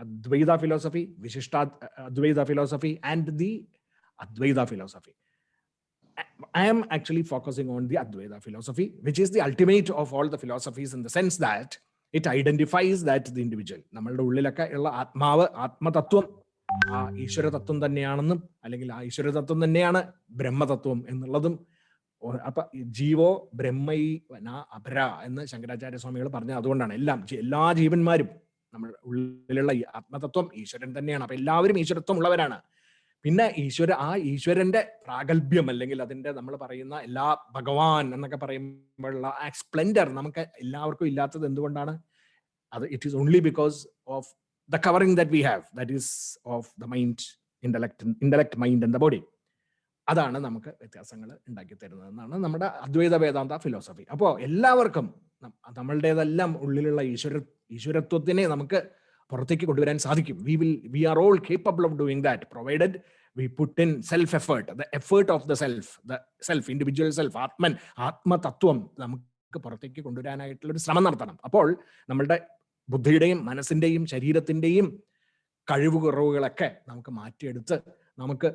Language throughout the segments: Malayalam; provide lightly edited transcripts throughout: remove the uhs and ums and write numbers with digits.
Advaita philosophy, Vishishta Advaita philosophy, and the Advaita philosophy. I am actually focusing on the Advaita philosophy, which is the ultimate of all the philosophies in the sense that it identifies that the individual. നമ്മളുടെ ഉള്ളിലൊക്കെ ഉള്ള ആത്മാവ്, ആത്മതത്വം ആ ഈശ്വരതത്വം തന്നെയാണെന്നും അല്ലെങ്കിൽ ആ ഈശ്വരതത്വം തന്നെയാണ് ബ്രഹ്മതത്വം എന്നുള്ളതും. അപ്പൊ ജീവോ ബ്രഹ്മൈ വന അപര എന്ന് ശങ്കരാചാര്യ സ്വാമികൾ പറഞ്ഞ അതുകൊണ്ടാണ്. എല്ലാ ജീവന്മാരും നമ്മുടെ ഉള്ളിലുള്ള ഈ ആത്മതത്വം ഈശ്വരൻ തന്നെയാണ്. അപ്പൊ എല്ലാവരും ഈശ്വരത്വം ഉള്ളവരാണ്. പിന്നെ ആ ഈശ്വരന്റെ പ്രാഗൽഭ്യം അല്ലെങ്കിൽ അതിന്റെ നമ്മൾ പറയുന്ന എല്ലാ ഭഗവാൻ എന്നൊക്കെ പറയുമ്പോഴുള്ള ആ സ്പ്ലെൻഡർ നമുക്ക് എല്ലാവർക്കും ഇല്ലാത്തത് എന്തുകൊണ്ടാണ്? അത് it is only because of the covering that we have, that is of the mind, intellect mind and the body. അതാണ് നമുക്ക് വ്യത്യാസങ്ങൾ ഉണ്ടാക്കി തരുന്നതെന്നാണ് നമ്മുടെ അദ്വൈത വേദാന്ത ഫിലോസഫി. അപ്പോൾ എല്ലാവർക്കും നമ്മളുടേതെല്ലാം ഉള്ളിലുള്ള ഈശ്വരത്വത്തിനെ നമുക്ക് പുറത്തേക്ക് കൊണ്ടുവരാൻ സാധിക്കും. We are all capable of doing that provided we put in self effort, the effort of the self, individual self, ആത്മതത്വം നമുക്ക് പുറത്തേക്ക് കൊണ്ടുവരാനായിട്ടുള്ള ഒരു ശ്രമം നടത്തണം. അപ്പോൾ നമ്മളുടെ ബുദ്ധിയുടെയും മനസ്സിന്റെയും ശരീരത്തിന്റെയും കഴിവുകുറവുകളൊക്കെ നമുക്ക് മാറ്റിയെടുത്ത് നമുക്ക്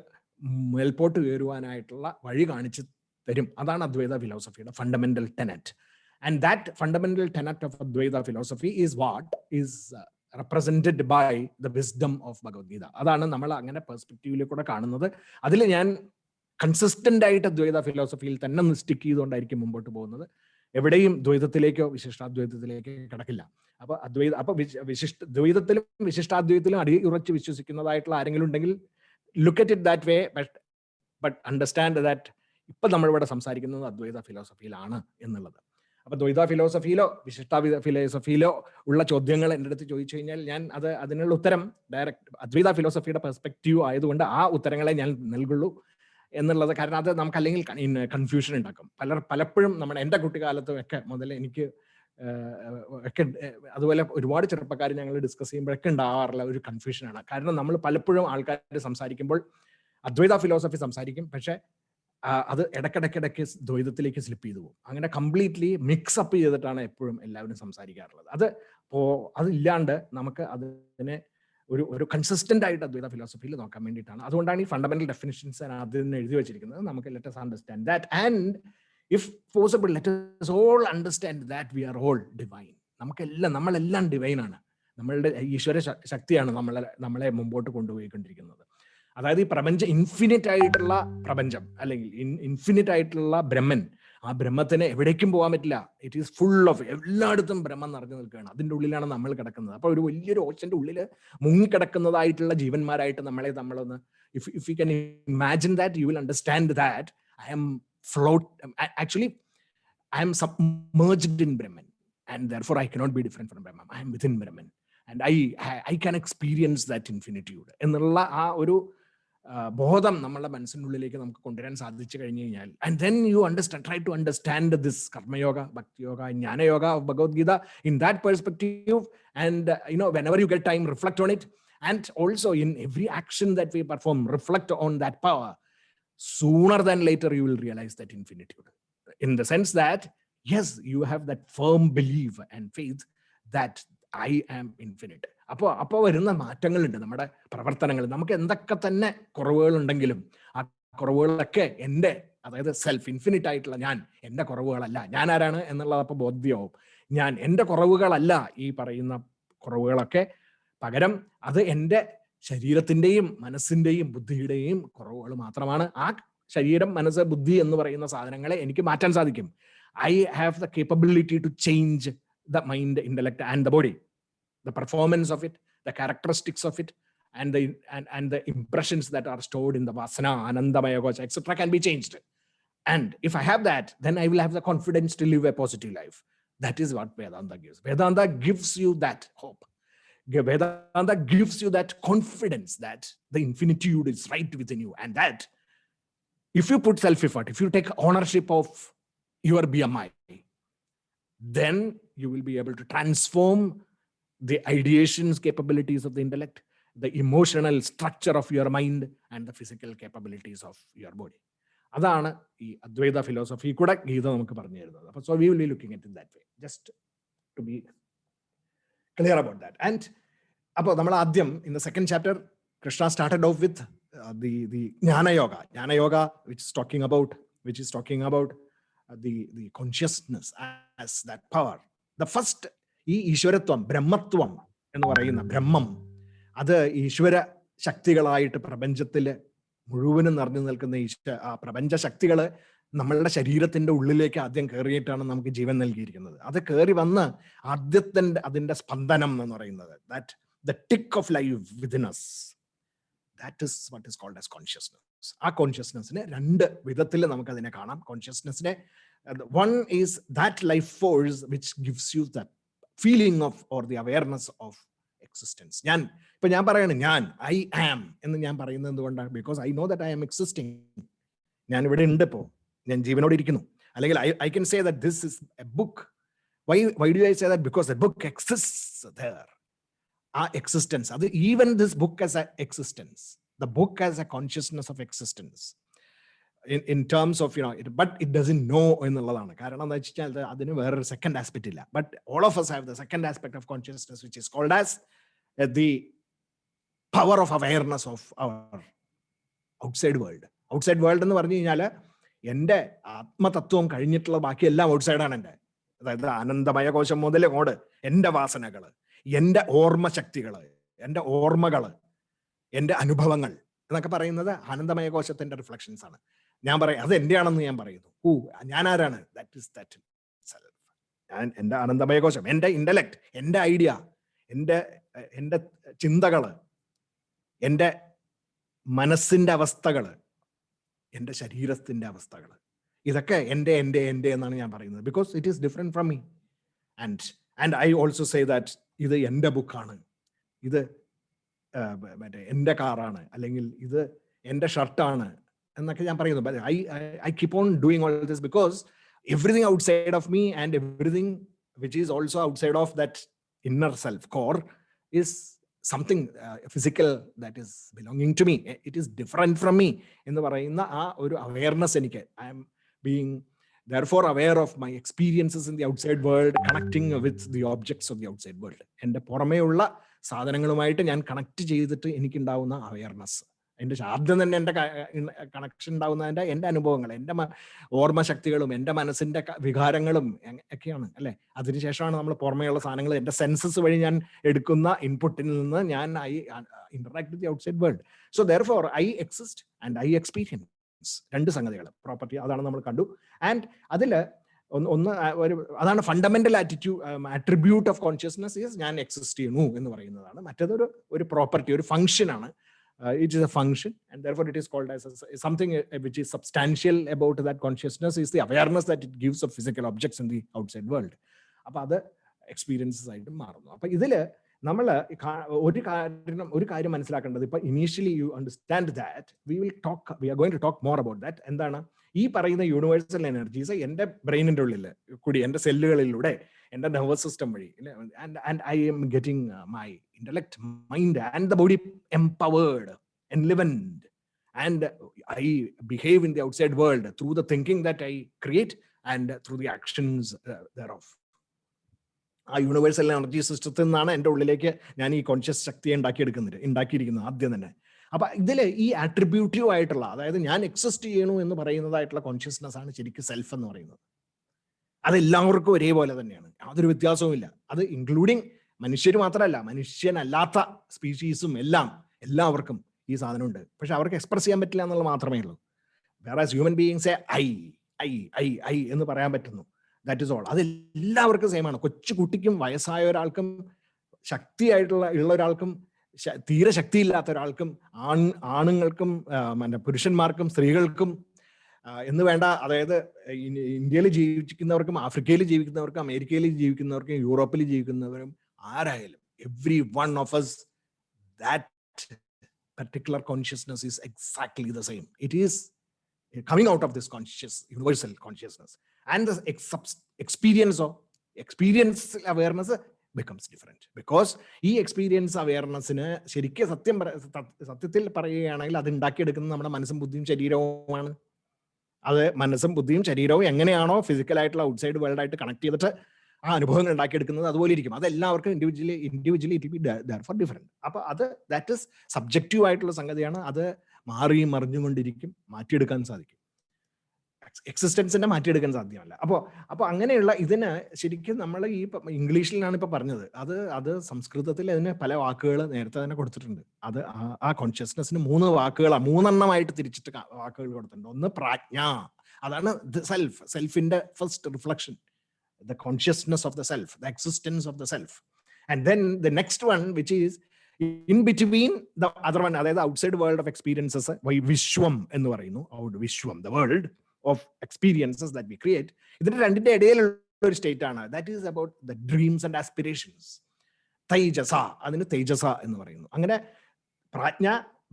മേൽപോട്ട് കയറുവാനായിട്ടുള്ള വഴി കാണിച്ചു തരും. അതാണ് അദ്വൈത ഫിലോസഫിയുടെ fundamental tenet. And that fundamental tenet of Advaita philosophy is what is represented by the wisdom of Bhagavadgita. അതാണ് നമ്മൾ അങ്ങനെ പെർസ്പെക്റ്റീവിൽ കൂടെ കാണുന്നത്. അതിൽ ഞാൻ കൺസിസ്റ്റന്റ് ആയിട്ട് അദ്വൈത ഫിലോസഫിയിൽ തന്നെ സ്റ്റിക്ക് ചെയ്തുകൊണ്ടായിരിക്കും മുമ്പോട്ട് പോകുന്നത്. എവിടെയും ദ്വൈതത്തിലേക്കോ വിശിഷ്ടാദ്വൈതത്തിലേക്കോ കിടക്കില്ല. അപ്പൊ ദ്വൈതത്തിലും വിശിഷ്ടാദ്വൈതത്തിലും അടിയുറച്ച് വിശ്വസിക്കുന്നതായിട്ടുള്ള ആരെങ്കിലും ഉണ്ടെങ്കിൽ look at it that way, but understand that ഇപ്പൊ നമ്മളിവിടെ സംസാരിക്കുന്നത് അദ്വൈത ഫിലോസഫിയിലാണ് എന്നുള്ളത്. അപ്പൊ ദ്വൈത ഫിലോസഫിയിലോ വിശിഷ്ട ഫിലോസഫിയിലോ ഉള്ള ചോദ്യങ്ങൾ എൻ്റെ അടുത്ത് ചോദിച്ചു കഴിഞ്ഞാൽ ഞാൻ അതിനുള്ള ഉത്തരം ഡയറക്റ്റ് അദ്വൈത ഫിലോസഫിയുടെ പെർസ്പെക്റ്റീവ് ആയതുകൊണ്ട് ആ ഉത്തരങ്ങളെ ഞാൻ നൽകുള്ളൂ എന്നുള്ളത്. കാരണം അത് നമുക്ക് അല്ലെങ്കിൽ കൺഫ്യൂഷൻ ഉണ്ടാക്കും. പലപ്പോഴും എൻ്റെ കുട്ടിക്കാലത്തും ഒക്കെ മുതൽ എനിക്ക് ഒക്കെ അതുപോലെ ഒരുപാട് ചെറുപ്പക്കാർ ഞങ്ങൾ ഡിസ്കസ് ചെയ്യുമ്പോഴൊക്കെ ഉണ്ടാവാറുള്ള ഒരു കൺഫ്യൂഷനാണ്. കാരണം നമ്മൾ പലപ്പോഴും ആൾക്കാർ സംസാരിക്കുമ്പോൾ അദ്വൈത ഫിലോസഫി സംസാരിക്കും, പക്ഷെ അത് ഇടയ്ക്കിടയ്ക്ക് ദ്വൈതത്തിലേക്ക് സ്ലിപ്പ് ചെയ്തു പോകും. അങ്ങനെ കംപ്ലീറ്റ്ലി മിക്സപ്പ് ചെയ്തിട്ടാണ് എപ്പോഴും എല്ലാവരും സംസാരിക്കാറുള്ളത്. അതില്ലാണ്ട് നമുക്ക് അതിനെ ഒരു കൺസിസ്റ്റന്റ് ആയിട്ട് അദ്വൈത ഫിലോസഫിയിൽ നോക്കാൻ വേണ്ടിയിട്ടാണ്. അതുകൊണ്ടാണ് ഈ ഫണ്ടമെന്റൽ ഡെഫിനിഷൻസ് അതിന് എഴുതി വെച്ചിരിക്കുന്നത്. നമുക്ക് let us understand that, and if possible let us all understand that we are all divine. നമ്മളെല്ലാം ഡിവൈൻ ആണ്. നമ്മളുടെ ഈശ്വര ശക്തിയാണ് നമ്മളെ മുമ്പോട്ട് കൊണ്ടുപോയിക്കൊണ്ടിരിക്കുന്നത്. അതായത് ഈ പ്രപഞ്ചം ഇൻഫിനിറ്റ് ആയിട്ടുള്ള പ്രപഞ്ചം അല്ലെങ്കിൽ ഇൻഫിനിറ്റ് ആയിട്ടുള്ള ബ്രഹ്മൻ, ആ ബ്രഹ്മത്തിന് എവിടേക്കും പോകാൻ പറ്റില്ല. ഇറ്റ് ഈസ് ഫുൾ ഓഫ്, എല്ലായിടത്തും ബ്രഹ്മം നിറഞ്ഞു നിൽക്കുകയാണ്. അതിൻ്റെ ഉള്ളിലാണ് നമ്മൾ കിടക്കുന്നത്. അപ്പോൾ ഒരു വലിയൊരു ഓഷന്റെ ഉള്ളിൽ മുങ്ങിക്കിടക്കുന്നതായിട്ടുള്ള ജീവന്മാരായിട്ട് നമ്മളൊന്ന് if you can imagine that, you will understand that I am submerged in Brahman, and therefore I cannot be different from Brahman. I am within Brahman, and I can experience that infinitude എന്നുള്ള ആ ഒരു ബോധം നമ്മളുടെ മനസ്സിനുള്ളിലേക്ക് നമുക്ക് കൊണ്ടുവരാൻ സാധിച്ചു കഴിഞ്ഞു കഴിഞ്ഞാൽ, and then you try to understand this karma yoga, bhakti yoga, jnana yoga of Bhagavad Gita in that perspective, and whenever you get time, reflect on it, and also in every action that we perform, reflect on that power. Sooner than later you will realize that infinitude, in the sense that yes, you have that firm belief and faith that I am infinite. അപ്പോൾ വരുന്ന മാറ്റങ്ങളുണ്ട് നമ്മുടെ പ്രവർത്തനങ്ങൾ. നമുക്ക് എന്തൊക്കെ തന്നെ കുറവുകൾ ഉണ്ടെങ്കിലും ആ കുറവുകളൊക്കെ അതായത് സെൽഫ് ഇൻഫിനിറ്റ് ആയിട്ടുള്ള ഞാൻ, എൻ്റെ കുറവുകളല്ല. ഞാൻ ആരാണ് എന്നുള്ളത് അപ്പോൾ ബോധ്യമാവും. എൻ്റെ കുറവുകളല്ല ഈ പറയുന്ന കുറവുകളൊക്കെ, പകരം അത് എൻ്റെ ശരീരത്തിന്റെയും മനസ്സിന്റെയും ബുദ്ധിയുടെയും കുറവുകൾ മാത്രമാണ്. ആ ശരീരം, മനസ്സ്, ബുദ്ധി എന്ന് പറയുന്ന സാധനങ്ങളെ എനിക്ക് മാറ്റാൻ സാധിക്കും. I have the capability to change the mind, intellect, and the body. The performance of it, the characteristics of it, and the impressions that are stored in the vasana, anandamaya gocha, etc. can be changed. And if I have that, then I will have the confidence to live a positive life. That is what Vedanta gives. Vedanta gives you that hope. Vedanta gives you that confidence that the infinitude is right within you, and that if you put self-effort, if you take ownership of your BMI, then you will be able to transform the ideations capabilities of the intellect, the emotional structure of your mind, and the physical capabilities of your body. അതാണ് ഈ അദ്വൈത ഫിലോസഫി കൂടെ ഗീത നമുക്ക് പറഞ്ഞു തരുന്നത്. അപ്പോൾ so we will be looking at it that way, just to be clear about that. And അപ്പോൾ നമ്മൾ ആദ്യം in the second chapter, Krishna started off with the Jnana Yoga. Jnana Yoga, which is talking about the consciousness as that power. The first, ഈ ഈശ്വരത്വം, ബ്രഹ്മത്വം എന്ന് പറയുന്ന ബ്രഹ്മം, അത് ഈശ്വര ശക്തികളായിട്ട് പ്രപഞ്ചത്തിൽ മുഴുവനും നിറഞ്ഞു നിൽക്കുന്ന ആ പ്രപഞ്ച ശക്തികൾ നമ്മളുടെ ശരീരത്തിന്റെ ഉള്ളിലേക്ക് ആദ്യം കയറിയിട്ടാണ് നമുക്ക് ജീവൻ നൽകിയിരിക്കുന്നത്. അത് കയറി വന്ന് അതിന്റെ സ്പന്ദനം എന്ന് പറയുന്നത്, that the tick of life within us, that is what is called as consciousness. ആ കോൺഷ്യസ്നെസ്സിനെ രണ്ട് വിധത്തിൽ നമുക്ക് അതിനെ കാണാം. കോൺഷ്യസ്നെസ്സിനെ, one is that life force which gives you that feeling of or the awareness of existence. ഞാൻ പറയാണ് I am എന്ന് ഞാൻ പറയുന്നത് എന്തുകൊണ്ടാണ്? Because I know that I am existing. ഞാൻ ഇവിടെ ഉണ്ട്, ഇപ്പോൾ ഞാൻ ജീവനോട് ഇരിക്കുന്നു. അല്ലെങ്കിൽ I can say that this is a book. Why do I say that? Because the book exists there. Existence, even this book has an existence. The book has a consciousness of existence in terms of, but it doesn't know എന്നുള്ളതാണ്. കാരണം എന്താ വെച്ചാൽ അതിന് വേറൊരു സെക്കൻഡ് ആസ്പെക്ട് ഇല്ല. But all of us have the second aspect of consciousness, which is called as the power of awareness of our outside world. Outside world എന്ന് പറഞ്ഞു കഴിഞ്ഞാൽ എൻ്റെ ആത്മതത്വം കഴിഞ്ഞിട്ടുള്ള ബാക്കിയെല്ലാം ഔട്ട്സൈഡാണ്. എൻ്റെ, അതായത് ആനന്ദമയ കോശം മുതൽ അങ്ങോട്ട് എൻ്റെ വാസനകൾ, എൻ്റെ ഓർമ്മശക്തികൾ, എൻ്റെ ഓർമ്മകൾ, എൻ്റെ അനുഭവങ്ങൾ എന്നൊക്കെ പറയുന്നത് ആനന്ദമയ കോശത്തിന്റെ റിഫ്ലക്ഷൻസ് ആണ്. ഞാൻ പറയും അത് എൻ്റെ ആണെന്ന് ഞാൻ പറയുന്നു. ഞാൻ ആരാണ്? That is that self. ഞാൻ എൻ്റെ ആനന്ദമയ കോശം, എൻ്റെ ഇന്റലക്ട്, എൻ്റെ ഐഡിയ, എൻ്റെ ചിന്തകൾ, എൻ്റെ മനസ്സിന്റെ അവസ്ഥകൾ, എൻ്റെ ശരീരത്തിന്റെ അവസ്ഥകൾ, ഇതൊക്കെ എൻ്റെ എന്നാണ് ഞാൻ പറയുന്നത്. Because it is different from me. And I also say that ഇത് എൻ്റെ ബുക്കാണ്, ഇത് മറ്റേ എൻ്റെ കാറാണ്, അല്ലെങ്കിൽ ഇത് എൻ്റെ ഷർട്ടാണ് എന്നൊക്കെ ഞാൻ പറയുന്നു. I keep on doing all this because everything outside of me and everything which is also outside of that inner self core is something physical that is belonging to me. It is different from me എന്ന് പറയുന്ന ആ ഒരു അവയർനെസ് എനിക്ക്, I am being therefore aware of my experiences in the outside world, connecting with the objects of the outside world. എൻ്റെ പുറമേയുള്ള സാധനങ്ങളുമായിട്ട് ഞാൻ കണക്ട് ചെയ്തിട്ട് എനിക്കുണ്ടാവുന്ന അവയർനെസ്, എൻ്റെ ആദ്യം തന്നെ എൻ്റെ കണക്ഷൻ ഉണ്ടാവുന്നതിൻ്റെ എൻ്റെ അനുഭവങ്ങൾ, എൻ്റെ ഓർമ്മശക്തികളും എൻ്റെ മനസ്സിൻ്റെ വികാരങ്ങളും ഒക്കെയാണ് അല്ലേ. അതിനുശേഷമാണ് നമ്മൾ പുറമേയുള്ള സാധനങ്ങൾ, എൻ്റെ സെൻസസ് വഴി ഞാൻ എടുക്കുന്ന ഇൻപുട്ടിൽ നിന്ന് ഞാൻ interact with the outside world. So therefore I exist and I experience. രണ്ട് സംഗതികൾ, പ്രോപ്പർട്ടി, അതാണ് നമ്മൾ കണ്ടു. ആൻഡ് അതിൽ അതാണ് fundamental attribute of consciousness is ഞാൻ എക്സിസ്റ്റ് ചെയ്യുന്നു എന്ന് പറയുന്നതാണ്. മറ്റേതൊരു പ്രോപ്പർട്ടി, ഒരു ഫംഗ്ഷൻ ആണ്. It is a function, and therefore it is called as something which is substantial about that consciousness is the awareness that it gives of physical objects in the outside world. അപ്പൊ അത് എക്സ്പീരിയൻസസ് ആയിട്ട് മാറുന്നു. അപ്പൊ ഇതില് നമ്മൾ ഒരു കാര്യം മനസ്സിലാക്കേണ്ടത്, ഇപ്പൊ initially you understand that we are going to talk more about that. എന്താണ് ഈ പറയുന്ന യൂണിവേഴ്സൽ എനർജീസ് എൻ്റെ ബ്രെയിനിന്റെ ഉള്ളിൽ കൂടി, എൻ്റെ സെല്ലുകളിലൂടെ, എൻ്റെ നെർവസ് സിസ്റ്റം വഴി, and I am getting my intellect, mind and the body empowered, enlivened, and I behave in the outside world through the thinking that I create and through the actions thereof. ആ യൂണിവേഴ്സൽ എനർജി സിസ്റ്റത്തിൽ നിന്നാണ് എൻ്റെ ഉള്ളിലേക്ക് ഞാൻ ഈ കോൺഷ്യസ് ശക്തിയെ ഉണ്ടാക്കിയിരിക്കുന്നത് ആദ്യം തന്നെ. അപ്പൊ ഇതില് ഈ ആട്രിബ്യൂട്ടീവ് ആയിട്ടുള്ള, അതായത് ഞാൻ എക്സിസ്റ്റ് ചെയ്യണു എന്ന് പറയുന്നതായിട്ടുള്ള കോൺഷ്യസ്നെസ് ആണ് ശരിക്കും സെൽഫ് എന്ന് പറയുന്നത്. അത് എല്ലാവർക്കും ഒരേപോലെ തന്നെയാണ്, യാതൊരു വ്യത്യാസവും ഇല്ല. അത് ഇൻക്ലൂഡിങ് മനുഷ്യർ മാത്രമല്ല, മനുഷ്യനല്ലാത്ത സ്പീഷീസും എല്ലാവർക്കും ഈ സാധനമുണ്ട്. പക്ഷെ അവർക്ക് എക്സ്പ്രസ് ചെയ്യാൻ പറ്റില്ല എന്നുള്ളത് മാത്രമേ ഉള്ളൂ. വേറെ ഹ്യൂമൻ ബീയിങ്സെ ഐ എന്ന് പറയാൻ പറ്റുന്നു. That is all. അത് എല്ലാവർക്കും സെയിം ആണ്. കൊച്ചു കുട്ടിക്കും വയസ്സായ ഒരാൾക്കും ഉള്ള ഒരാൾക്കും തീരെ ശക്തിയില്ലാത്ത ഒരാൾക്കും ആണുങ്ങൾക്കും പുരുഷന്മാർക്കും സ്ത്രീകൾക്കും എന്ന് വേണ്ട, അതായത് ഇന്ത്യയിൽ ജീവിക്കുന്നവർക്കും ആഫ്രിക്കയിൽ ജീവിക്കുന്നവർക്കും അമേരിക്കയിൽ ജീവിക്കുന്നവർക്കും യൂറോപ്പിൽ ജീവിക്കുന്നവരും ആരായാലും, every one of us, that particular consciousness is exactly the same. It is coming out of this universal consciousness, and the experience awareness becomes different, because ഈ എക്സ്പീരിയൻസ് അവയർനെസ്സിന് ശരിക്കും സത്യത്തിൽ പറയുകയാണെങ്കിൽ അത് ഉണ്ടാക്കിയെടുക്കുന്നത് നമ്മുടെ മനസ്സും ബുദ്ധിയും ശരീരവുമാണ്. അത് മനസ്സും ബുദ്ധിയും ശരീരവും എങ്ങനെയാണോ ഫിസിക്കലായിട്ടുള്ള ഔട്ട്സൈഡ് വേൾഡായിട്ട് കണക്ട് ചെയ്തിട്ട് ആ അനുഭവങ്ങൾ ഉണ്ടാക്കിയെടുക്കുന്നത് അതുപോലെ ഇരിക്കും. അതെല്ലാവർക്കും individually it be therefore different. അപ്പൊ അത് ദാറ്റ് ഇസ് സബ്ജക്റ്റീവ് ആയിട്ടുള്ള സംഗതിയാണ്. അത് മാറിയും മറിഞ്ഞുകൊണ്ടിരിക്കും, മാറ്റിയെടുക്കാൻ സാധിക്കും. എക്സിസ്റ്റൻസിനെ മാറ്റിയെടുക്കാൻ സാധ്യമല്ല. അപ്പോൾ അങ്ങനെയുള്ള ഇതിന് ശരിക്കും നമ്മൾ ഈ ഇംഗ്ലീഷിലാണ് ഇപ്പൊ പറഞ്ഞത്. അത് സംസ്കൃതത്തിൽ അതിന് പല വാക്കുകൾ നേരത്തെ തന്നെ കൊടുത്തിട്ടുണ്ട്. അത് ആ കോൺഷ്യസ്നെസ്സിന് 3 വാക്കുകളാണ്, 3 തിരിച്ചിട്ട് വാക്കുകൾ കൊടുത്തിട്ടുണ്ട്. ഒന്ന് പ്രാജ്ഞ, അതാണ് സെൽഫിന്റെ first reflection, the consciousness of the self, the existence of the self. And then the next one, which is in between the other one, അതായത് outside world of experiences, വിശ്വം എന്ന് പറയുന്നു. വിശ്വം, the world of experiences that we create. ഇതിന്റെ രണ്ടിന്റെ ഇടയിലുള്ള ഒരു സ്റ്റേറ്റ് ആണ്. That is about the dreams and aspirations. തേജസ, അതിന് തേജസ എന്ന് പറയുന്നു. അങ്ങനെ പ്രാജ്ഞ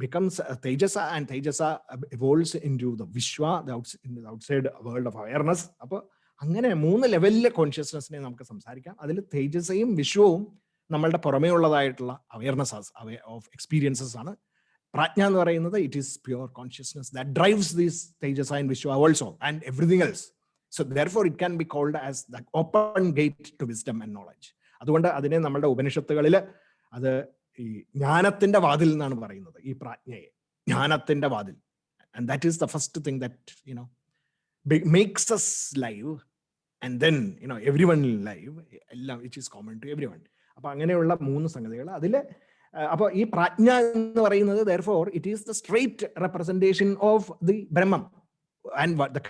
becomes തേജസ, and തേജസ evolves into the Vishwa, the outside world of awareness. അപ്പോൾ അങ്ങനെ 3 ലെവലിലെ കോൺഷ്യസ്നെസ്സിനെ നമുക്ക് സംസാരിക്കാം. അതിൽ തേജസ്സയും വിശ്വവും നമ്മളുടെ പുറമേ ഉള്ളതായിട്ടുള്ള അവയർനെസ് ഓഫ് എക്സ്പീരിയൻസസ് ആണ്. പ്രാജ്ഞ എന്ന് പറയുന്നത് it is pure consciousness that drives these തേജസ് ആൻഡ് വിശ്വ also and everything else. So therefore it can be called as the open gate to wisdom and knowledge. അതുകൊണ്ട് അതിനെ നമ്മളുടെ ഉപനിഷത്തുകളിൽ അത് ഈ ജ്ഞാനത്തിന്റെ വാതിൽ എന്നാണ് പറയുന്നത്. ഈ പ്രാജ്ഞയെ ജ്ഞാനത്തിന്റെ വാതിൽ. And that is the first thing that makes us live, and then everyone live, എല്ലാം which is common to everyone. അപ്പൊ അങ്ങനെയുള്ള 3 സംഗതികൾ അതില്. അപ്പൊ ഈ പ്രാജ്ഞ എന്ന് പറയുന്നത് therefore it is the straight representation of the Brahman and the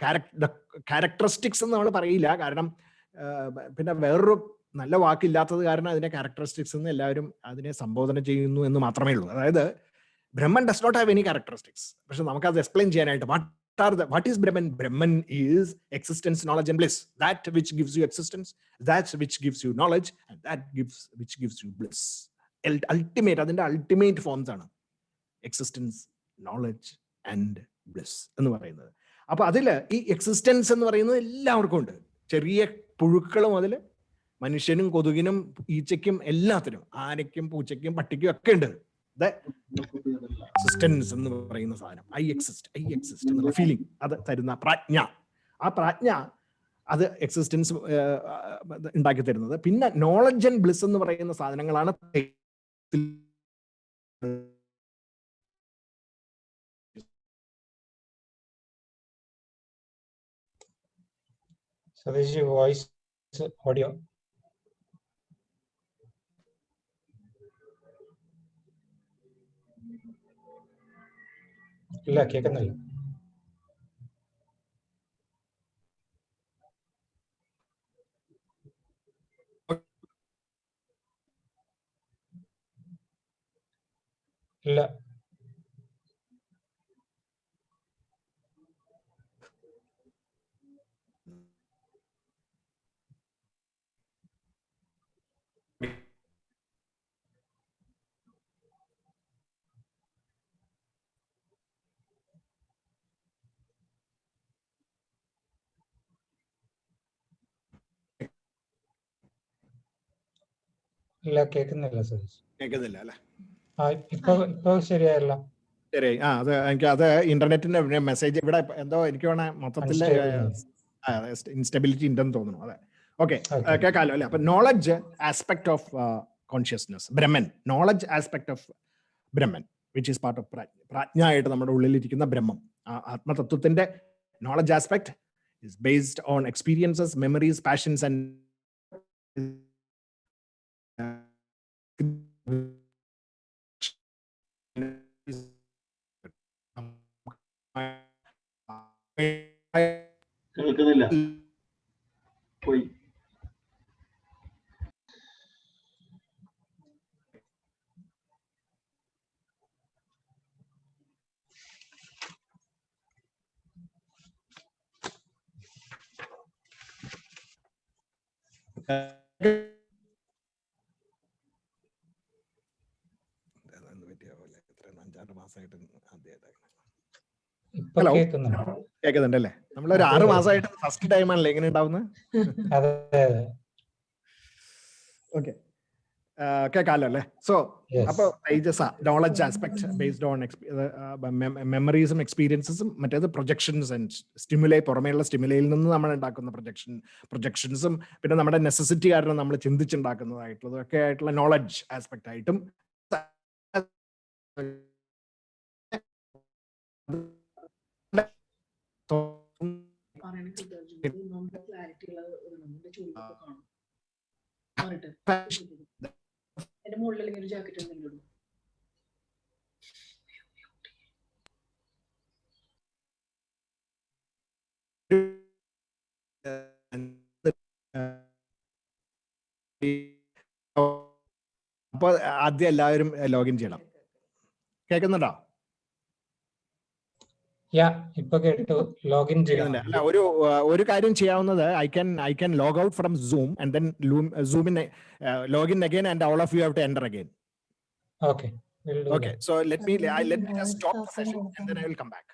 characteristics എന്ന് നമ്മൾ പറയില്ല. കാരണം പിന്നെ വേറൊരു നല്ല വാക്കില്ലാത്തത് കാരണം അതിനെ characteristics എന്ന് എല്ലാവരും അതിനെ സംബോധന ചെയ്യുന്നു എന്ന് മാത്രമേ ഉള്ളൂ. അതായത് Brahman does not have any characteristics. പക്ഷെ നമുക്കത് എക്സ്പ്ലെയിൻ ചെയ്യാനായിട്ട് what is Brahman? Brahman is existence, knowledge and bliss. That which gives you existence, that which gives you knowledge, and that which gives you bliss. Ultimate, അതിന്റെ ultimate forms ആണ് existence, knowledge and bliss എന്ന് പറയുന്നത്. അപ്പൊ അതില് ഈ എക്സിസ്റ്റൻസ് എന്ന് പറയുന്നത് എല്ലാവർക്കും ഉണ്ട്. ചെറിയ പുഴുക്കളും അതില്, മനുഷ്യനും കൊതുകിനും ഈച്ചയ്ക്കും എല്ലാത്തിനും, ആനയ്ക്കും പൂച്ചയ്ക്കും പട്ടിക്കും ഒക്കെ ഉണ്ട്. എക്സിസ്റ്റൻസ് എന്ന് പറയുന്ന സാധനം, ഐ എക്സിസ്റ്റ് എന്നുള്ള ഫീലിംഗ് അത് തരുന്ന പ്രാജ്ഞ. ആ പ്രാജ്ഞ അത് എക്സിസ്റ്റൻസ് ഉണ്ടാക്കി തരുന്നത്. പിന്നെ നോളജ് ആൻഡ് ബ്ലിസ് എന്ന് പറയുന്ന സാധനങ്ങളാണ് voice audio. ഇല്ല, കേൾക്കുന്നില്ല. ഇല്ല. ഇല്ല, കേൾക്കുന്നില്ല സതീഷ്. കേൾക്കുന്നില്ല അല്ലെ? ഇപ്പൊ ശരിയായല്ല. ശരി. അത് എനിക്ക് അത് ഇന്റർനെറ്റിന്റെ മെസ്സേജ് ഇവിടെ എന്തോ എനിക്ക് വേണേ മൊത്തത്തില് ഇൻസ്റ്റബിലിറ്റി ഉണ്ടെന്ന് തോന്നുന്നു. അതെ, ഓക്കെ, കേൾക്കാലോ അല്ലെ? അപ്പൊ knowledge aspect of consciousness, Brahman, knowledge aspect of Brahman which is part of പ്രാജ്ഞ ആയിട്ട് നമ്മുടെ ഉള്ളിലിരിക്കുന്ന ബ്രഹ്മം. ആത്മതത്വത്തിന്റെ knowledge aspect is based on experiences, memories, passions and കേൾക്കുന്നില്ല, പോയി. ഹലോ, കേൾക്കുന്നുണ്ടല്ലേ? നമ്മളൊരു 6 മാസമായിട്ട് ഫസ്റ്റ് ടൈം ആണല്ലേ ഇങ്ങനെ ഉണ്ടാവുന്നത്? അതെ. ഓക്കെ, കേൾക്കാമല്ലോ അല്ലേ? So Yes. അപ്പോൾ തേജസ് നോളജ് ആസ്പെക്ട് ബേസ്ഡ് ഓൺ മെമ്മറീസും എക്സ്പീരിയൻസസും, മറ്റേത് പ്രൊജക്ഷൻസ് ആൻഡ് സ്റ്റിമുലൈ, പുറമേയുള്ള സ്റ്റിമുലയിൽ നിന്ന് നമ്മൾ ഉണ്ടാക്കുന്ന പ്രൊജക്ഷൻസും, പിന്നെ നമ്മുടെ നെസസിറ്റി കാരണം നമ്മൾ ചിന്തിച്ചുണ്ടാക്കുന്നതായിട്ടുള്ളതും ഒക്കെ ആയിട്ടുള്ള നോളജ് ആസ്പെക്ട് ആയിട്ടും എന്റെ മുകളിൽ ഇങ്ങനെ ഒരു ജാക്കറ്റ് ഉണ്ടെങ്കിലും അപ്പൊ ആദ്യം എല്ലാവരും ലോഗിൻ ചെയ്യണം. കേൾക്കുന്നുണ്ടോ? ഇപ്പൊ കേട്ടു. ലോഗിൻ ചെയ്യണം. അല്ല, ഒരു കാര്യം ചെയ്യാവുന്നത്, I can log out from Zoom and then Zoom in login again and all of you have to enter again. Okay, we'll do Okay, that. so let me just stop the session and then I will come back.